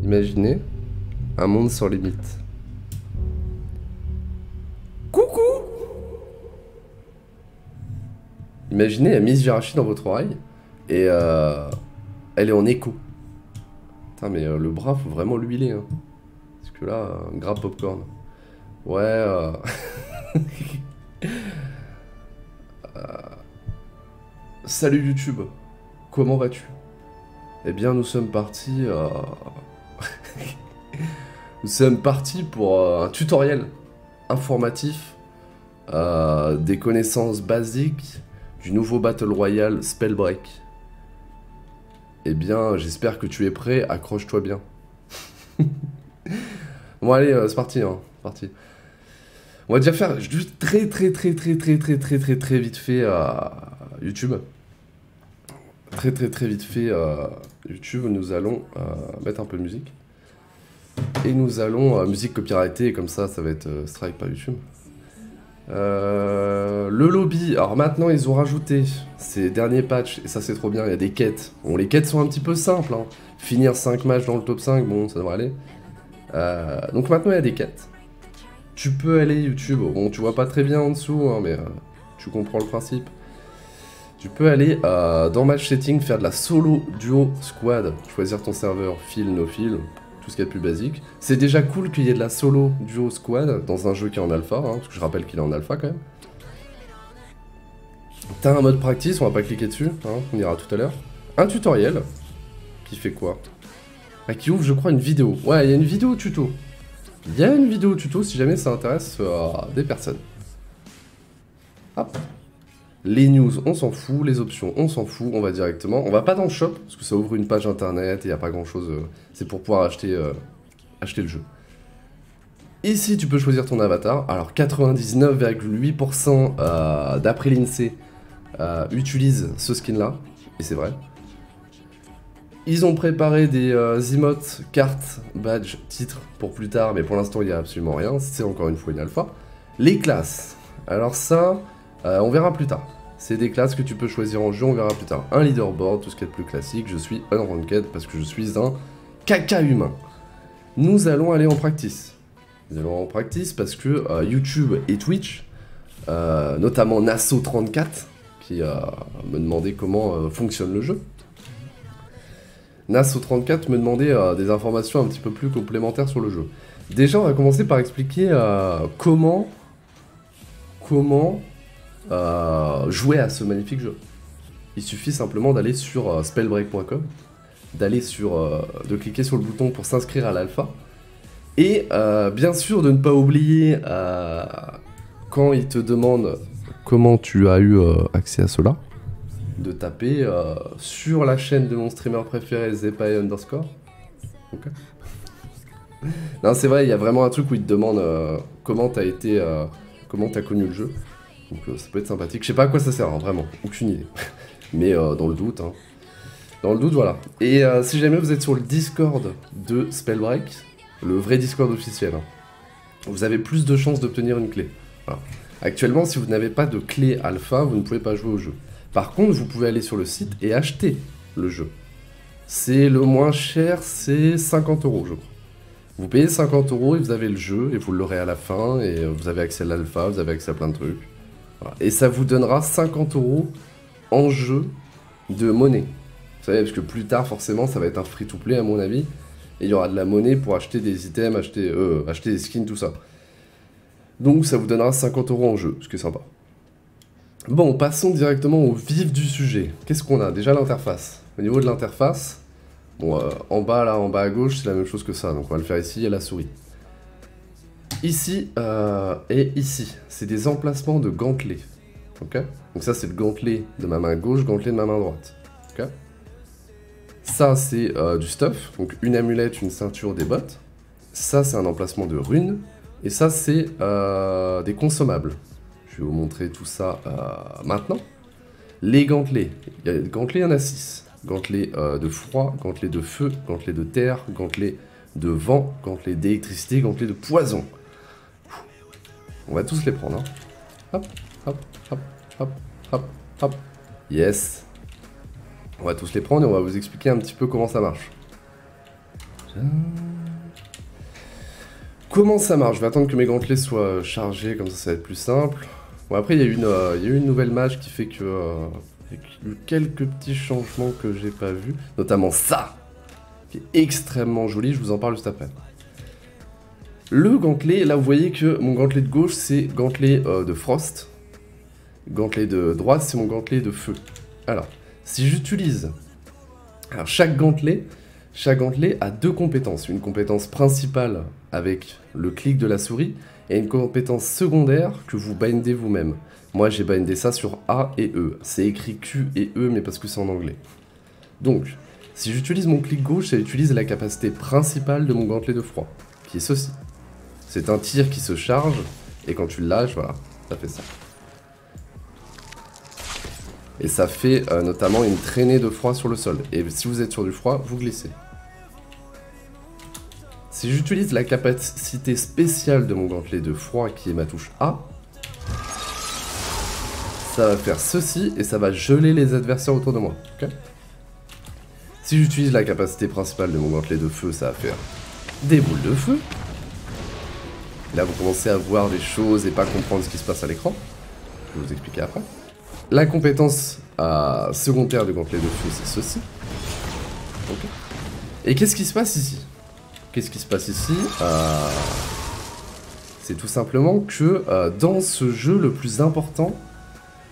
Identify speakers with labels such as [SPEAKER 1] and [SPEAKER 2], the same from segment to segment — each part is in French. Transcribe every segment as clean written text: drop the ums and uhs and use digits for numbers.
[SPEAKER 1] Imaginez un monde sans limite. Coucou! Imaginez la Miss Jirachi dans votre oreille et elle est en écho. Putain, mais le bras, faut vraiment l'huiler. Hein. Parce que là, un gras popcorn. Ouais. Salut YouTube, comment vas-tu? Eh bien, nous sommes partis. Nous sommes partis pour un tutoriel informatif des connaissances basiques du nouveau Battle Royale Spellbreak. Eh bien, j'espère que tu es prêt, accroche-toi bien. Bon allez, c'est parti, hein, c'est parti. On va déjà faire juste très vite fait YouTube. Très vite fait YouTube, nous allons mettre un peu de musique. Et nous allons, musique copyrightée, comme ça va être strike par YouTube. Le lobby, alors maintenant ils ont rajouté ces derniers patchs, et ça c'est trop bien, il y a des quêtes. Bon, les quêtes sont un petit peu simples, hein. Finir 5 matchs dans le top 5, bon ça devrait aller. Donc maintenant il y a des quêtes. Tu peux aller YouTube, bon tu vois pas très bien en dessous, hein, mais tu comprends le principe. Tu peux aller dans Match Setting, faire de la solo, duo, squad, choisir ton serveur, fil, no fil, tout ce qu'il y a de plus basique. C'est déjà cool qu'il y ait de la solo, duo, squad dans un jeu qui est en alpha, hein, parce que je rappelle qu'il est en alpha quand même. T'as un mode practice, on va pas cliquer dessus, hein, on ira tout à l'heure. Un tutoriel, qui fait quoi? Qui ouvre je crois une vidéo. Ouais, il y a une vidéo tuto. Il y a une vidéo tuto si jamais ça intéresse des personnes. Hop. Les news, on s'en fout. Les options, on s'en fout. On va directement. On va pas dans le shop, parce que ça ouvre une page internet et il n'y a pas grand chose. C'est pour pouvoir acheter le jeu. Ici, tu peux choisir ton avatar. Alors, 99,8% d'après l'INSEE utilisent ce skin-là. Et c'est vrai. Ils ont préparé des emotes, cartes, badges, titres pour plus tard, mais pour l'instant, il n'y a absolument rien. C'est encore une fois une alpha. Les classes. Alors ça, on verra plus tard. C'est des classes que tu peux choisir en jeu, on verra plus tard. Un leaderboard, tout ce qui est le plus classique. Je suis unranked parce que je suis un caca humain. Nous allons aller en practice. Nous allons en practice parce que YouTube et Twitch, notamment Nasso34, qui me demandait comment fonctionne le jeu. Nasso34 me demandait des informations un petit peu plus complémentaires sur le jeu. Déjà, on va commencer par expliquer comment jouer à ce magnifique jeu. Il suffit simplement d'aller sur spellbreak.com, de cliquer sur le bouton pour s'inscrire à l'alpha, et bien sûr de ne pas oublier quand il te demande comment tu as eu accès à cela, de taper sur la chaîne de mon streamer préféré, Zepai _. Okay. Non, c'est vrai, il y a vraiment un truc où il te demande comment t'as été, comment t'as connu le jeu. Donc ça peut être sympathique. Je sais pas à quoi ça sert, hein, vraiment, aucune idée. Mais dans le doute, hein. Dans le doute, voilà. Et si jamais vous êtes sur le Discord de Spellbreak, le vrai Discord officiel, hein, vous avez plus de chances d'obtenir une clé. Voilà. Actuellement, si vous n'avez pas de clé alpha, vous ne pouvez pas jouer au jeu. Par contre, vous pouvez aller sur le site et acheter le jeu. C'est le moins cher, c'est 50 €, je crois. Vous payez 50 € et vous avez le jeu, et vous l'aurez à la fin, et vous avez accès à l'alpha, vous avez accès à plein de trucs. Voilà. Et ça vous donnera 50 € en jeu de monnaie. Vous savez, parce que plus tard, forcément, ça va être un free-to-play, à mon avis, et il y aura de la monnaie pour acheter des items, acheter des skins, tout ça. Donc ça vous donnera 50 € en jeu, ce qui est sympa. Bon, passons directement au vif du sujet. Qu'est-ce qu'on a? Déjà l'interface. Au niveau de l'interface, bon, en bas là, en bas à gauche, c'est la même chose que ça. Donc on va le faire ici, il y a la souris. Ici et ici, c'est des emplacements de gantelets. Ok? Donc ça, c'est le gantelet de ma main gauche, gantelet de ma main droite. Ok? Ça, c'est du stuff. Donc une amulette, une ceinture, des bottes. Ça, c'est un emplacement de runes. Et ça, c'est des consommables. Je vais vous montrer tout ça maintenant. Les gantelets. Gantelets, il y en a 6. Gantelets de froid, gantelets de feu, gantelets de terre, gantelets de vent, gantelets d'électricité, gantelets de poison. On va tous les prendre. Hein. Hop, hop, hop, hop, hop, hop. Yes. On va tous les prendre et on va vous expliquer un petit peu comment ça marche. Comment ça marche? Je vais attendre que mes gantelets soient chargés, comme ça va être plus simple. Bon, après, il y a eu une nouvelle mage qui fait que... il y a eu quelques petits changements que j'ai pas vus. Notamment ça, qui est extrêmement joli, je vous en parle juste après. Le gantelet, là vous voyez que mon gantelet de gauche c'est gantelet de frost. Gantelet de droite c'est mon gantelet de feu. Alors, si j'utilise... Alors chaque gantelet a deux compétences. Une compétence principale avec le clic de la souris et une compétence secondaire que vous bindez vous-même. Moi j'ai bindé ça sur A et E. C'est écrit Q et E mais parce que c'est en anglais. Donc, si j'utilise mon clic gauche, ça utilise la capacité principale de mon gantelet de froid, qui est ceci. C'est un tir qui se charge, et quand tu le lâches, voilà, ça fait ça. Et ça fait notamment une traînée de froid sur le sol. Et si vous êtes sur du froid, vous glissez. Si j'utilise la capacité spéciale de mon gantelet de froid, qui est ma touche A, ça va faire ceci, et ça va geler les adversaires autour de moi. Okay, si j'utilise la capacité principale de mon gantelet de feu, ça va faire des boules de feu. Là, vous commencez à voir des choses et pas comprendre ce qui se passe à l'écran. Je vais vous expliquer après. La compétence secondaire du gantelet de feu, c'est ceci. Okay. Et qu'est-ce qui se passe ici? Qu'est-ce qui se passe ici? C'est tout simplement que dans ce jeu, le plus important,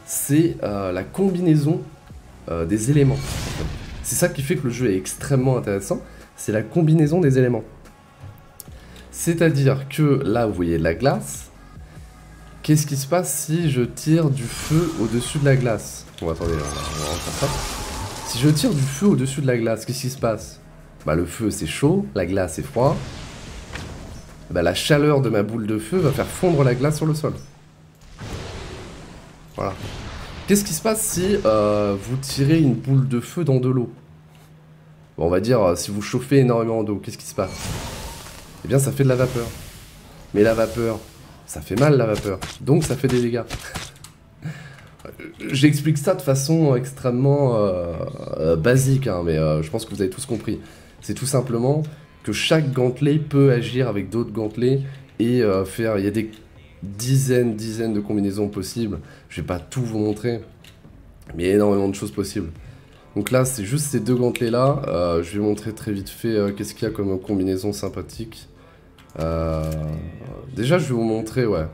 [SPEAKER 1] c'est la combinaison des éléments. C'est ça qui fait que le jeu est extrêmement intéressant, c'est la combinaison des éléments. C'est-à-dire que là, vous voyez de la glace. Qu'est-ce qui se passe si je tire du feu au-dessus de la glace? Bon, attendez, on va faire ça. Si je tire du feu au-dessus de la glace, qu'est-ce qui se passe? Bah, le feu, c'est chaud, la glace, c'est froid. Bah, la chaleur de ma boule de feu va faire fondre la glace sur le sol. Voilà. Qu'est-ce qui se passe si vous tirez une boule de feu dans de l'eau? Bon, on va dire, si vous chauffez énormément d'eau, qu'est-ce qui se passe? Eh bien, ça fait de la vapeur. Mais la vapeur, ça fait mal, la vapeur. Donc, ça fait des dégâts. J'explique ça de façon extrêmement basique, hein, mais je pense que vous avez tous compris. C'est tout simplement que chaque gantelet peut agir avec d'autres gantelets et faire... Il y a des dizaines de combinaisons possibles. Je vais pas tout vous montrer, mais il y a énormément de choses possibles. Donc là, c'est juste ces deux gantelets-là. Je vais montrer très vite fait qu'est-ce qu'il y a comme combinaison sympathique. Déjà, je vais vous montrer, ouais,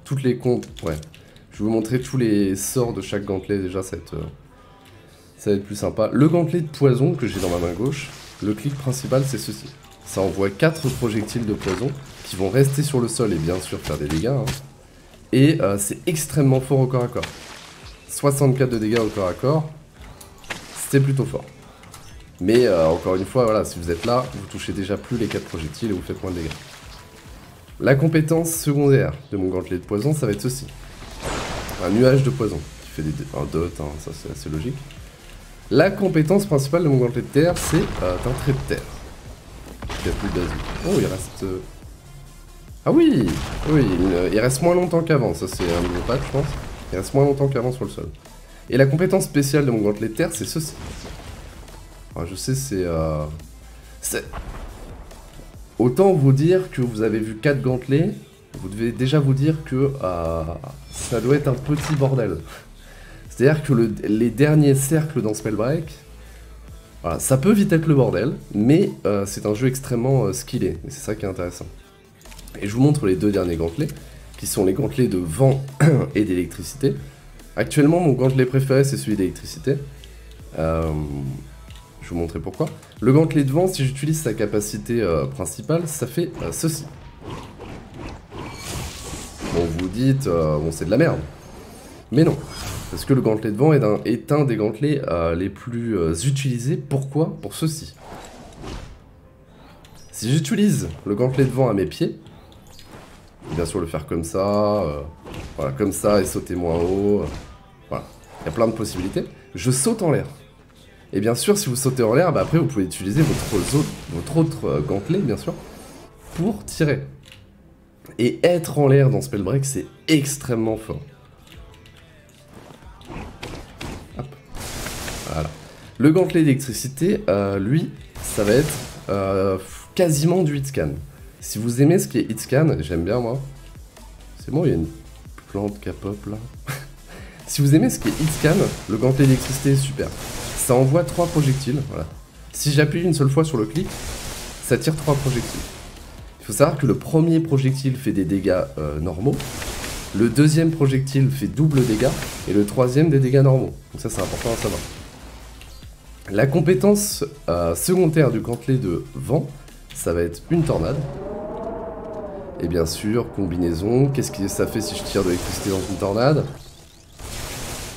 [SPEAKER 1] toutes les comptes, ouais. Je vais vous montrer tous les sorts de chaque gantelet, déjà, ça va être plus sympa. Le gantelet de poison que j'ai dans ma main gauche, le clic principal, c'est ceci. Ça envoie 4 projectiles de poison qui vont rester sur le sol et bien sûr faire des dégâts. Hein. Et c'est extrêmement fort au corps à corps. 64 de dégâts au corps à corps, c'est plutôt fort. Mais encore une fois, voilà, si vous êtes là, vous touchez déjà plus les 4 projectiles et vous faites moins de dégâts. La compétence secondaire de mon gantelet de poison, ça va être ceci. Un nuage de poison, qui fait un dot, hein, ça c'est assez logique. La compétence principale de mon gantelet de terre, c'est un trait de terre. Il y a plus d'azur. Oh, il reste... Ah oui, oui, il reste moins longtemps qu'avant, ça c'est un nouveau patch, je pense. Il reste moins longtemps qu'avant sur le sol. Et la compétence spéciale de mon gantelet de terre, c'est ceci. Alors, je sais, c'est... Autant vous dire que vous avez vu 4 gantelets, vous devez déjà vous dire que ça doit être un petit bordel. C'est-à-dire que les derniers cercles dans Spellbreak, voilà, ça peut vite être le bordel, mais c'est un jeu extrêmement skillé, et c'est ça qui est intéressant. Et je vous montre les deux derniers gantelets, qui sont les gantelets de vent et d'électricité. Actuellement, mon gantelet préféré, c'est celui d'électricité. Je vais vous montrer pourquoi. Le gantelet de vent, si j'utilise sa capacité principale, ça fait ceci. Bon, vous dites, bon, c'est de la merde. Mais non, parce que le gantelet de vent est un des gantelets les plus utilisés. Pourquoi? Pour ceci. Si j'utilise le gantelet de vent à mes pieds, bien sûr le faire comme ça, voilà, comme ça et sauter moins haut, voilà, il y a plein de possibilités. Je saute en l'air. Et bien sûr, si vous sautez en l'air, bah après vous pouvez utiliser votre autre gantelet, bien sûr, pour tirer. Et être en l'air dans Spellbreak, c'est extrêmement fort. Hop. Voilà. Le gantelet d'électricité, lui, ça va être quasiment du hitscan. Si vous aimez ce qui est hitscan, j'aime bien moi. C'est bon, il y a une plante qui pop là. Si vous aimez ce qui est hitscan, le gantelet d'électricité est super. Ça envoie 3 projectiles, voilà. Si j'appuie une seule fois sur le clic, ça tire 3 projectiles. Il faut savoir que le premier projectile fait des dégâts normaux, le deuxième projectile fait double dégâts, et le troisième des dégâts normaux. Donc ça c'est important à savoir. La compétence secondaire du gantelet de vent, ça va être une tornade. Et bien sûr, combinaison, qu'est-ce que ça fait si je tire de l'électricité dans une tornade?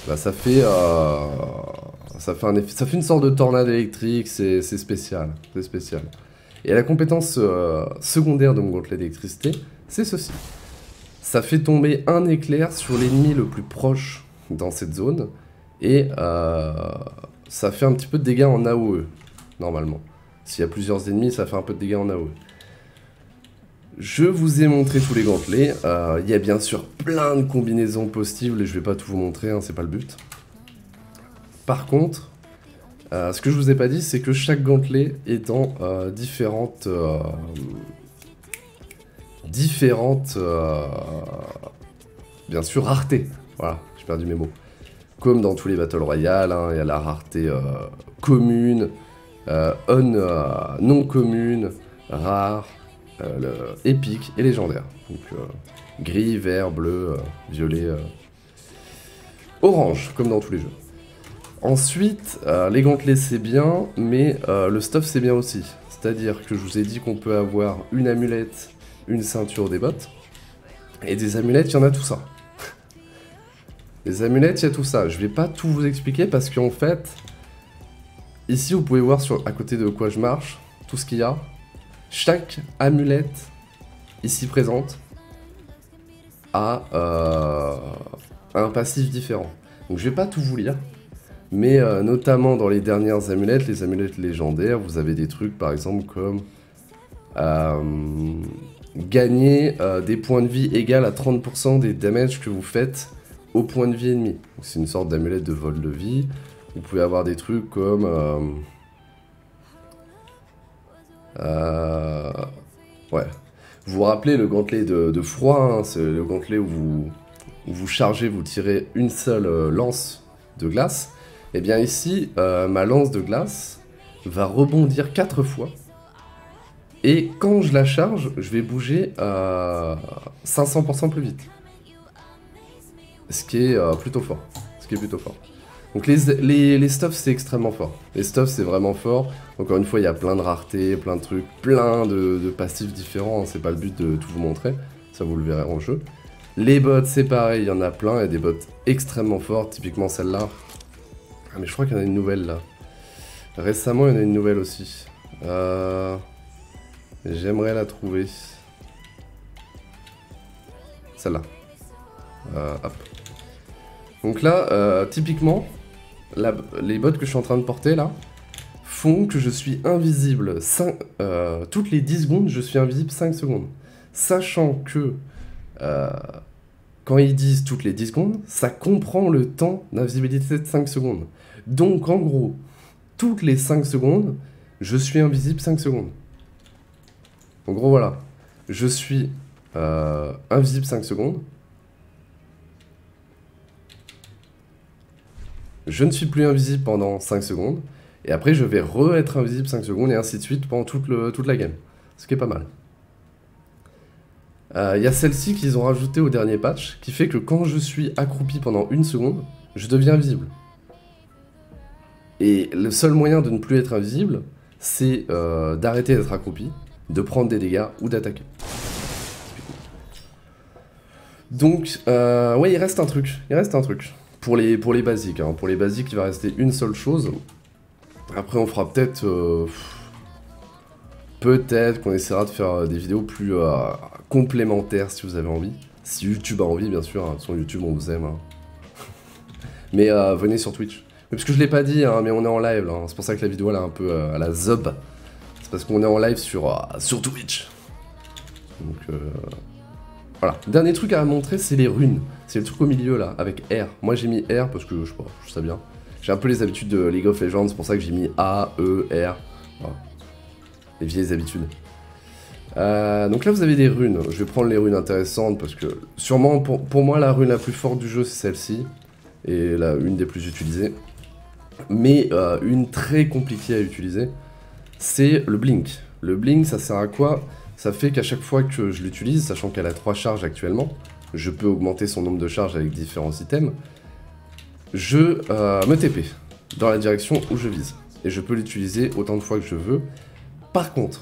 [SPEAKER 1] Bah ça fait un effet, ça fait une sorte de tornade électrique, c'est spécial, c'est spécial. Et la compétence secondaire de mon gantelet d'électricité, c'est ceci. Ça fait tomber un éclair sur l'ennemi le plus proche dans cette zone, et ça fait un petit peu de dégâts en AOE, normalement. S'il y a plusieurs ennemis, ça fait un peu de dégâts en AOE. Je vous ai montré tous les gantelets, il y a bien sûr plein de combinaisons possibles, et je vais pas tout vous montrer, hein, c'est pas le but. Par contre, ce que je vous ai pas dit, c'est que chaque gantelet est dans différentes bien sûr, raretés. Voilà, j'ai perdu mes mots. Comme dans tous les Battle Royale, hein, il y a la rareté commune, non commune, rare, épique et légendaire. Donc gris, vert, bleu, violet, orange, comme dans tous les jeux. Ensuite, les gantelets c'est bien, mais le stuff c'est bien aussi. C'est-à-dire que je vous ai dit qu'on peut avoir une amulette, une ceinture, des bottes. Et des amulettes, il y en a tout ça. Les amulettes, il y a tout ça. Je vais pas tout vous expliquer parce qu'en fait, ici vous pouvez voir à côté de quoi je marche, tout ce qu'il y a. Chaque amulette ici présente a un passif différent. Donc je vais pas tout vous lire. Mais notamment dans les dernières amulettes, les amulettes légendaires, vous avez des trucs par exemple comme gagner des points de vie égal à 30% des damages que vous faites au point de vie ennemi. C'est une sorte d'amulette de vol de vie. Vous pouvez avoir des trucs comme ouais. Vous vous rappelez le gantelet de froid, hein, c'est le gantelet où vous chargez, vous tirez une seule lance de glace. Et bien ici, ma lance de glace va rebondir 4 fois. Et quand je la charge, je vais bouger 500% plus vite. Ce qui est plutôt fort. Donc les stuffs c'est extrêmement fort. Les stuffs c'est vraiment fort. Encore une fois il y a plein de raretés, plein de trucs, plein de passifs différents. C'est pas le but de tout vous montrer. Ça vous le verrez en jeu. Les bots c'est pareil, il y en a plein. Il y a des bots extrêmement forts. Typiquement celle-là. Ah mais je crois qu'il y en a une nouvelle là. Récemment il y en a une nouvelle aussi. J'aimerais la trouver. Celle-là. Hop. Donc là, typiquement, les bots que je suis en train de porter là font que je suis invisible toutes les 10 secondes, je suis invisible 5 secondes. Sachant que quand ils disent toutes les 10 secondes, ça comprend le temps d'invisibilité de 5 secondes. Donc en gros, toutes les 5 secondes, je suis invisible 5 secondes. En gros voilà, je suis invisible 5 secondes. Je ne suis plus invisible pendant 5 secondes, et après je vais re-être invisible 5 secondes, et ainsi de suite pendant toute la game. Ce qui est pas mal. Il y a celle-ci qu'ils ont rajoutée au dernier patch, qui fait que quand je suis accroupi pendant 1 seconde, je deviens invisible. Et le seul moyen de ne plus être invisible, c'est d'arrêter d'être accroupi, de prendre des dégâts ou d'attaquer. Donc, ouais, il reste un truc. Pour les basiques, hein. Pour les basiques, il va rester une seule chose. Après, on fera peut-être... peut-être qu'on essaiera de faire des vidéos plus complémentaires, si vous avez envie. Si YouTube a envie, bien sûr. Hein. Sur YouTube, on vous aime. Hein. Mais venez sur Twitch. Parce que je l'ai pas dit, hein, mais on est en live. Hein. C'est pour ça que la vidéo, elle est un peu à la zob. C'est parce qu'on est en live sur Twitch. Donc... voilà. Dernier truc à montrer, c'est les runes. C'est le truc au milieu là, avec R. Moi j'ai mis R parce que je sais pas, je sais bien. J'ai un peu les habitudes de League of Legends, c'est pour ça que j'ai mis A, E, R. Voilà. Les vieilles habitudes. Donc là vous avez des runes, je vais prendre les runes intéressantes parce que sûrement pour moi la rune la plus forte du jeu c'est celle-ci, et une des plus utilisées. Mais une très compliquée à utiliser, c'est le blink. Le blink ça sert à quoi? Ça fait qu'à chaque fois que je l'utilise, sachant qu'elle a 3 charges actuellement, je peux augmenter son nombre de charges avec différents items, je me TP dans la direction où je vise. Et je peux l'utiliser autant de fois que je veux. Par contre,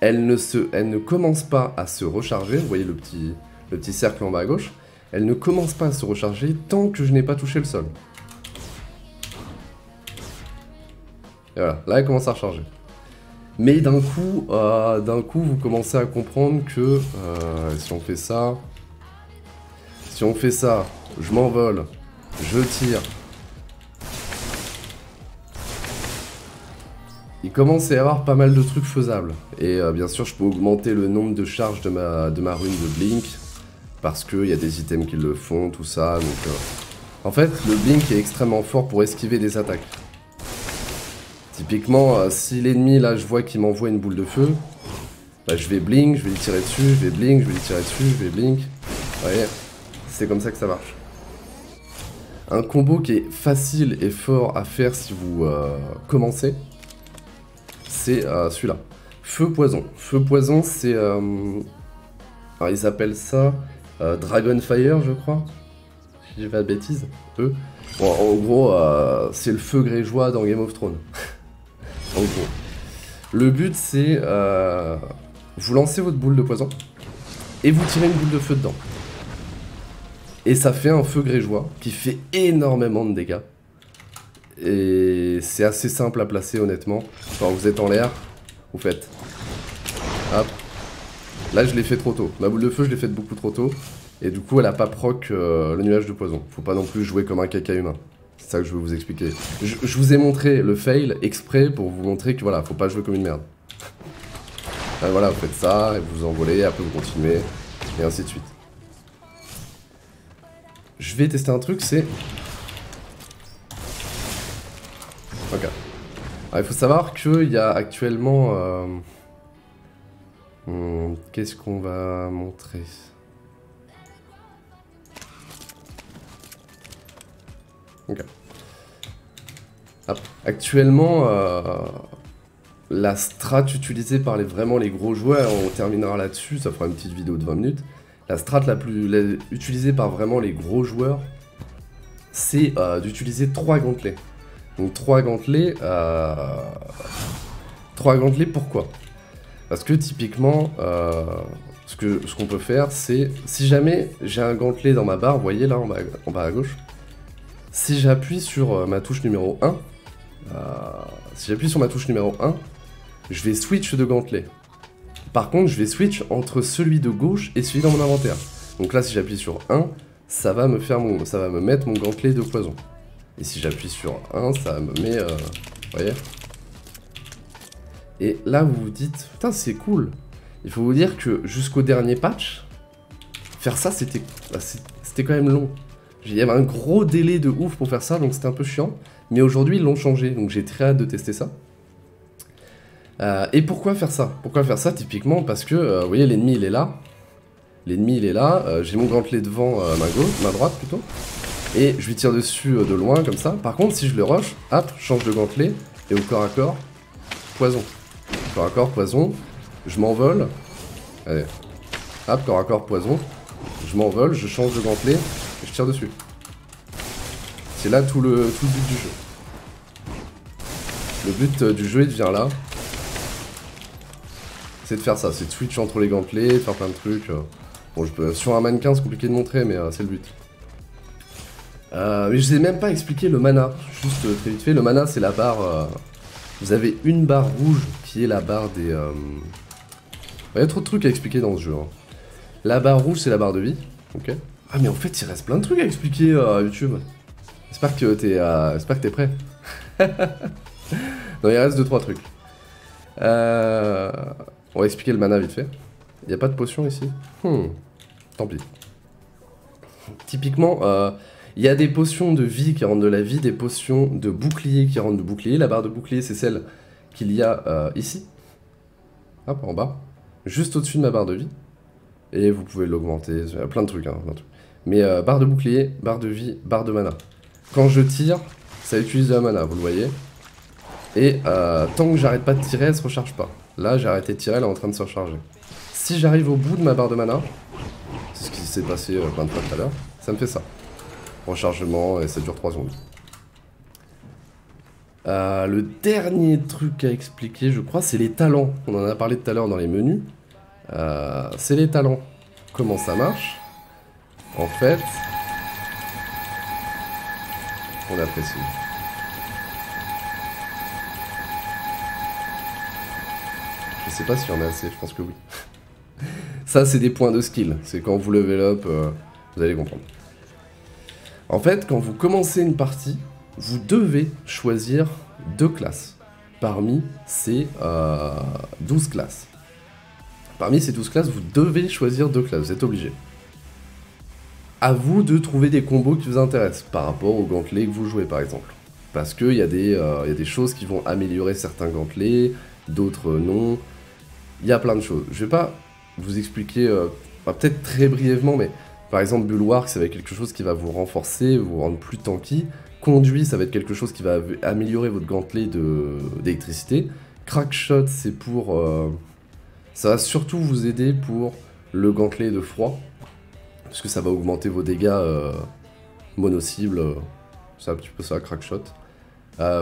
[SPEAKER 1] elle ne commence pas à se recharger, vous voyez le petit cercle en bas à gauche, elle ne commence pas à se recharger tant que je n'ai pas touché le sol. Et voilà, là elle commence à recharger. Mais d'un coup, vous commencez à comprendre que si on fait ça, je m'envole, je tire. Il commence à y avoir pas mal de trucs faisables. Et bien sûr, je peux augmenter le nombre de charges de ma rune de Blink. Parce qu'il y a des items qui le font, tout ça. Donc, en fait, le Blink est extrêmement fort pour esquiver des attaques. Typiquement, si l'ennemi, là, je vois qu'il m'envoie une boule de feu, bah, je vais Blink, je vais lui tirer dessus, je vais Blink, je vais lui tirer dessus, je vais Blink. Vous voyez, c'est comme ça que ça marche. Un combo qui est facile et fort à faire si vous commencez, c'est celui-là. Feu-poison. Feu-poison, c'est... alors, ils appellent ça Dragonfire, je crois. Si j'ai pas de bêtises. Eux. Bon, en gros, c'est le feu grégeois dans Game of Thrones. En gros. Le but, c'est... vous lancez votre boule de poison et vous tirez une boule de feu dedans. Et ça fait un feu grégeois qui fait énormément de dégâts. Et c'est assez simple à placer honnêtement. Quand vous êtes en l'air, vous faites... Hop. Là je l'ai fait trop tôt. Ma boule de feu je l'ai faite beaucoup trop tôt. Et du coup elle a pas proc le nuage de poison. Faut pas non plus jouer comme un caca humain. C'est ça que je veux vous expliquer. Je vous ai montré le fail exprès pour vous montrer que voilà, faut pas jouer comme une merde. Voilà, vous faites ça, et vous envolez, après vous continuez, et ainsi de suite. Je vais tester un truc, c'est... Ok. Alors, il faut savoir qu'il y a actuellement... qu'est-ce qu'on va montrer? Ok. Hop. Actuellement, la strat utilisée par vraiment les gros joueurs, on terminera là-dessus, ça fera une petite vidéo de 20 minutes. La strat utilisée par vraiment les gros joueurs, c'est d'utiliser 3 gantelets. Donc 3 gantelets, pourquoi? Parce que typiquement, ce qu'on peut faire, c'est, si jamais j'ai un gantelet dans ma barre, vous voyez là en bas à gauche, si j'appuie sur ma touche numéro 1, je vais switch de gantelet. Par contre, je vais switch entre celui de gauche et celui dans mon inventaire. Donc là, si j'appuie sur 1, ça va me mettre mon gantelet de poison. Et si j'appuie sur 1, ça me met... vous voyez? Et là, vous vous dites, putain, c'est cool. Il faut vous dire que jusqu'au dernier patch, faire ça, c'était quand même long. Il y avait un gros délai de ouf pour faire ça, donc c'était un peu chiant. Mais aujourd'hui, ils l'ont changé, donc j'ai très hâte de tester ça. Et pourquoi faire ça? Pourquoi faire ça typiquement? Parce que, vous voyez, l'ennemi il est là. L'ennemi il est là, j'ai mon gantelet devant ma droite plutôt. Et je lui tire dessus de loin comme ça. Par contre, si je le rush, hop, change de gantelet. Et au corps à corps, poison. Corps à corps, poison. Je m'envole. Allez. Hop, corps à corps, poison. Je m'envole, je change de gantelet. Et je tire dessus. C'est là tout le but du jeu. Le but du jeu il devient là. C'est de faire ça, c'est de switch entre les gantelets, faire plein de trucs. Bon, sur un mannequin, c'est compliqué de montrer, mais c'est le but. Mais je vous ai même pas expliqué le mana. Juste très vite fait, le mana, c'est la barre... vous avez une barre rouge qui est la barre des... Il y a trop de trucs à expliquer dans ce jeu. Hein. La barre rouge, c'est la barre de vie. Ok. Ah, mais en fait, il reste plein de trucs à expliquer à YouTube. J'espère que t'es prêt. Non, il reste 2-3 trucs. On va expliquer le mana vite fait. Il n'y a pas de potion ici. Tant pis. Typiquement, il y a des potions de vie qui rendent de la vie, des potions de bouclier qui rendent de bouclier. La barre de bouclier, c'est celle qu'il y a ici. Hop, en bas. juste au-dessus de ma barre de vie. Et vous pouvez l'augmenter, il y a plein de trucs, hein, plein de trucs. Mais barre de bouclier, barre de vie, barre de mana. Quand je tire, ça utilise de la mana, vous le voyez. Et tant que j'arrête pas de tirer, elle se recharge pas. Là, j'ai arrêté de tirer, elle est en train de se recharger. Si j'arrive au bout de ma barre de mana, c'est ce qui s'est passé plein de fois tout à l'heure, ça me fait ça. Rechargement, et ça dure 3 secondes. Le dernier truc à expliquer, je crois, c'est les talents. On en a parlé tout à l'heure dans les menus. C'est les talents. Comment ça marche? En fait, on apprécie. Je sais pas s'il y en a assez, je pense que oui. Ça, c'est des points de skill. C'est quand vous level up, vous allez comprendre. En fait, quand vous commencez une partie, vous devez choisir 2 classes parmi ces 12 classes. Parmi ces 12 classes, vous devez choisir 2 classes, vous êtes obligé. À vous de trouver des combos qui vous intéressent par rapport aux gantelets que vous jouez par exemple. Parce qu'il y a des choses qui vont améliorer certains gantelets, d'autres non. Il y a plein de choses. Je vais pas vous expliquer, peut-être très brièvement, mais par exemple Bulwark, ça va être quelque chose qui va vous renforcer, vous rendre plus tanky. Conduit, ça va être quelque chose qui va améliorer votre gantelet d'électricité. Crackshot, c'est pour... ça va surtout vous aider pour le gantelet de froid. Parce que ça va augmenter vos dégâts mono-cible. C'est un petit peu ça, Crackshot.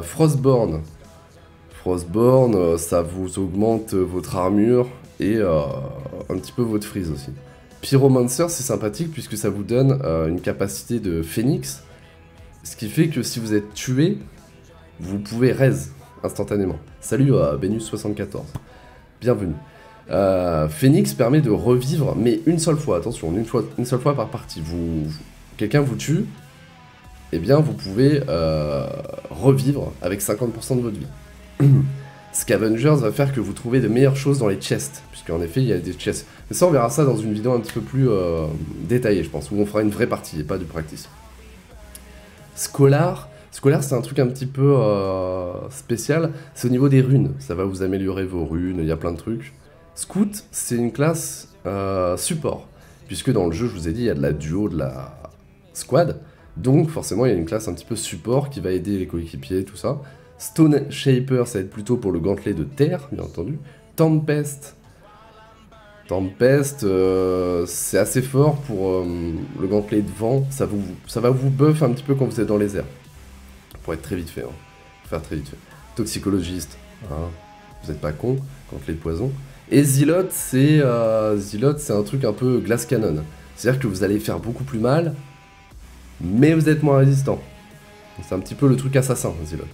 [SPEAKER 1] Frostborn. Frostborn, ça vous augmente votre armure et un petit peu votre freeze aussi. Pyromancer, c'est sympathique puisque ça vous donne une capacité de phénix. Ce qui fait que si vous êtes tué, vous pouvez raise instantanément. Salut à Benus74. Bienvenue. Phoenix permet de revivre, mais une seule fois, attention, une seule fois par partie. Quelqu'un vous tue, eh bien vous pouvez revivre avec 50% de votre vie. Scavengers va faire que vous trouvez de meilleures choses dans les chests, puisqu'en effet il y a des chests. Mais ça on verra ça dans une vidéo un petit peu plus détaillée je pense, où on fera une vraie partie et pas du practice. Scholar c'est un truc un petit peu spécial, c'est au niveau des runes, ça va vous améliorer vos runes, il y a plein de trucs. Scout, c'est une classe support, puisque dans le jeu, je vous ai dit, il y a de la duo, de la squad, donc forcément, il y a une classe un petit peu support qui va aider les coéquipiers, tout ça. Stone Shaper, ça va être plutôt pour le gantelet de terre, bien entendu. Tempest, c'est assez fort pour le gantelet de vent, ça va vous buff un petit peu quand vous êtes dans les airs. Pour être très vite fait, hein. Faire très vite fait. Toxicologiste, hein. Vous êtes pas con, gantelet de poison. Et Zealot, c'est un truc un peu glace canon. C'est-à-dire que vous allez faire beaucoup plus mal, mais vous êtes moins résistant. C'est un petit peu le truc assassin, Zealot.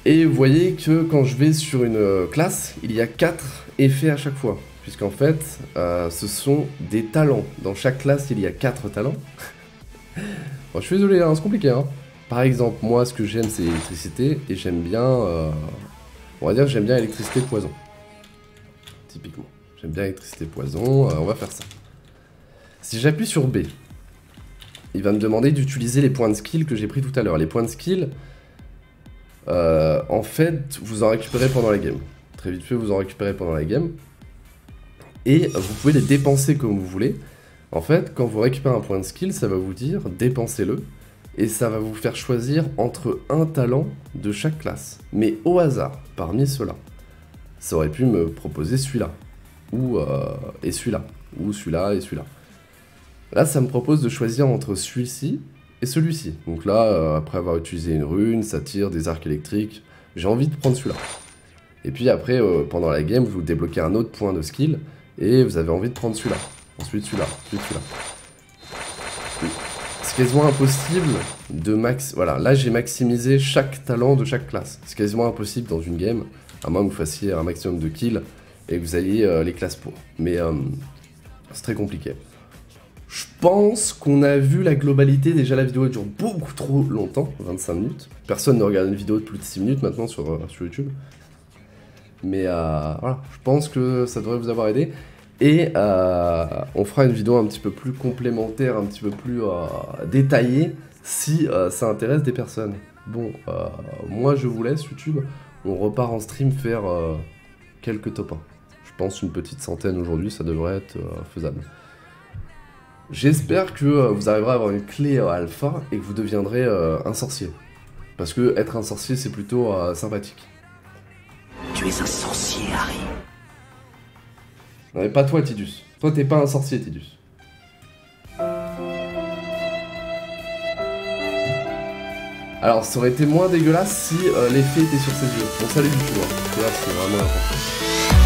[SPEAKER 1] Et vous voyez que quand je vais sur une classe, il y a 4 effets à chaque fois. Puisqu'en fait, ce sont des talents. Dans chaque classe, il y a 4 talents. Bon, je suis désolé, hein, c'est compliqué. Hein. Par exemple, moi, ce que j'aime, c'est l'électricité. Et j'aime bien... on va dire que j'aime bien électricité poison. Typiquement. J'aime bien électricité poison. On va faire ça. Si j'appuie sur B, il va me demander d'utiliser les points de skill que j'ai pris tout à l'heure. Les points de skill, en fait, vous en récupérez pendant la game. Très vite fait, vous en récupérez pendant la game. Et vous pouvez les dépenser comme vous voulez. En fait, quand vous récupérez un point de skill, ça va vous dire dépensez-le. Et ça va vous faire choisir entre un talent de chaque classe. Mais au hasard, parmi ceux-là. Ça aurait pu me proposer celui-là. Et celui-là. Ou celui-là et celui-là. Là, ça me propose de choisir entre celui-ci et celui-ci. Donc là, après avoir utilisé une rune, ça tire des arcs électriques. J'ai envie de prendre celui-là. Et puis après, pendant la game, vous débloquez un autre point de skill. Et vous avez envie de prendre celui-là. Ensuite celui-là. Ensuite celui-là. C'est quasiment impossible de Voilà, là j'ai maximisé chaque talent de chaque classe. C'est quasiment impossible dans une game, à moins que vous fassiez un maximum de kills et que vous ayez les classes pour. Mais c'est très compliqué. Je pense qu'on a vu la globalité. Déjà la vidéo dure beaucoup trop longtemps, 25 minutes. Personne ne regarde une vidéo de plus de 6 minutes maintenant sur YouTube. Mais voilà, je pense que ça devrait vous avoir aidé. Et on fera une vidéo un petit peu plus complémentaire, un petit peu plus détaillée, si ça intéresse des personnes. Bon, moi je vous laisse YouTube, on repart en stream faire quelques top 1. pense une petite centaine aujourd'hui, ça devrait être faisable. J'espère que vous arriverez à avoir une clé alpha et que vous deviendrez un sorcier. Parce que être un sorcier, c'est plutôt sympathique.
[SPEAKER 2] Tu es un sorcier, Harry.
[SPEAKER 1] Non mais pas toi, Tidus. Toi, t'es pas un sorcier, Tidus. Alors, ça aurait été moins dégueulasse si l'effet était sur ses yeux. Bon, salut du tout, hein. Là, c'est vraiment important.